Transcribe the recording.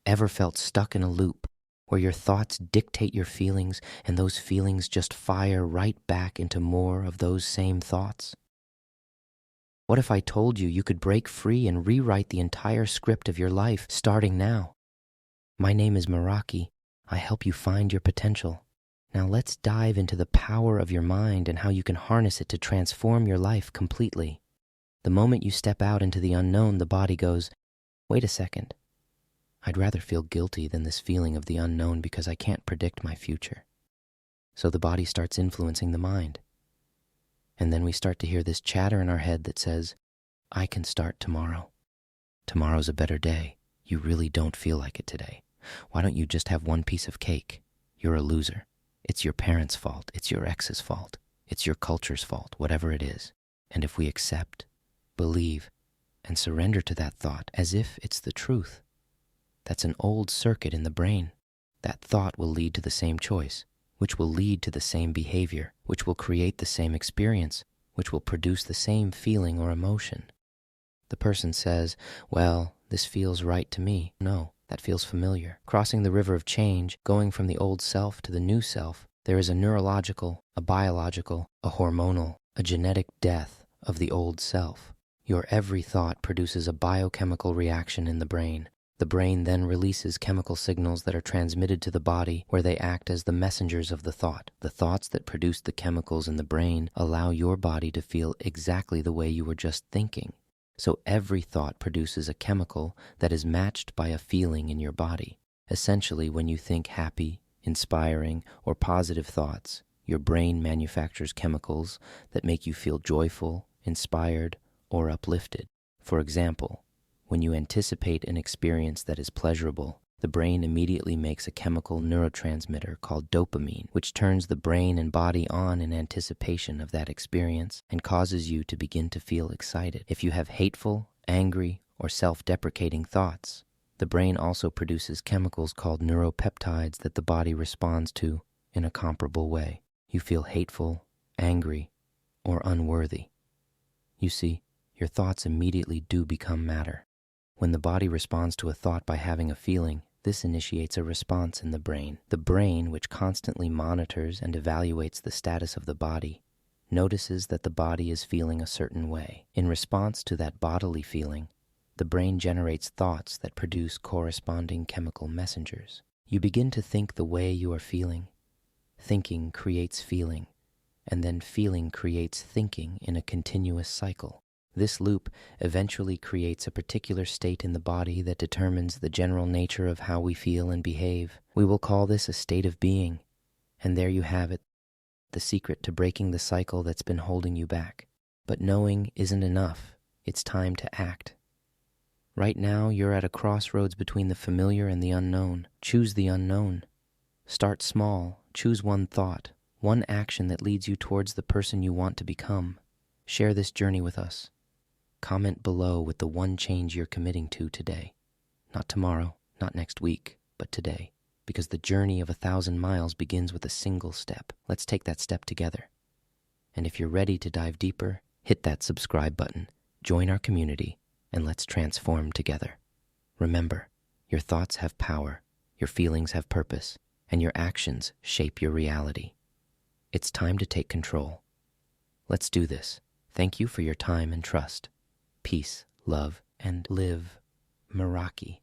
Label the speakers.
Speaker 1: Ever felt stuck in a loop where your thoughts dictate your feelings and those feelings just fire right back into more of those same thoughts? What if I told you you could break free and rewrite the entire script of your life starting now? My name is Meraki. I help you find your potential. Now let's dive into the power of your mind and how you can harness it to transform your life completely. The moment you step out into the unknown, the body goes, wait a second. I'd rather feel guilty than this feeling of the unknown because I can't predict my future. So the body starts influencing the mind. And then we start to hear this chatter in our head that says, I can start tomorrow. Tomorrow's a better day. You really don't feel like it today. Why don't you just have one piece of cake? You're a loser. It's your parents' fault. It's your ex's fault. It's your culture's fault, whatever it is. And if we accept, believe, and surrender to that thought as if it's the truth, that's an old circuit in the brain. That thought will lead to the same choice, which will lead to the same behavior, which will create the same experience, which will produce the same feeling or emotion. The person says, well, this feels right to me. No, that feels familiar. Crossing the river of change, going from the old self to the new self, there is a neurological, a biological, a hormonal, a genetic death of the old self. Your every thought produces a biochemical reaction in the brain. The brain then releases chemical signals that are transmitted to the body where they act as the messengers of the thought. The thoughts that produce the chemicals in the brain allow your body to feel exactly the way you were just thinking. So every thought produces a chemical that is matched by a feeling in your body. Essentially, when you think happy, inspiring, or positive thoughts, your brain manufactures chemicals that make you feel joyful, inspired, or uplifted. For example, when you anticipate an experience that is pleasurable, the brain immediately makes a chemical neurotransmitter called dopamine, which turns the brain and body on in anticipation of that experience and causes you to begin to feel excited. If you have hateful, angry, or self-deprecating thoughts, the brain also produces chemicals called neuropeptides that the body responds to in a comparable way. You feel hateful, angry, or unworthy. You see, your thoughts immediately do become matter. When the body responds to a thought by having a feeling, this initiates a response in the brain. The brain, which constantly monitors and evaluates the status of the body, notices that the body is feeling a certain way. In response to that bodily feeling, the brain generates thoughts that produce corresponding chemical messengers. You begin to think the way you are feeling. Thinking creates feeling, and then feeling creates thinking in a continuous cycle. This loop eventually creates a particular state in the body that determines the general nature of how we feel and behave. We will call this a state of being. And there you have it, the secret to breaking the cycle that's been holding you back. But knowing isn't enough. It's time to act. Right now, you're at a crossroads between the familiar and the unknown. Choose the unknown. Start small. Choose one thought, one action that leads you towards the person you want to become. Share this journey with us. Comment below with the one change you're committing to today. Not tomorrow, not next week, but today. Because the journey of 1,000 miles begins with a single step. Let's take that step together. And if you're ready to dive deeper, hit that subscribe button, join our community, and let's transform together. Remember, your thoughts have power, your feelings have purpose, and your actions shape your reality. It's time to take control. Let's do this. Thank you for your time and trust. Peace, love, and live, Meraki.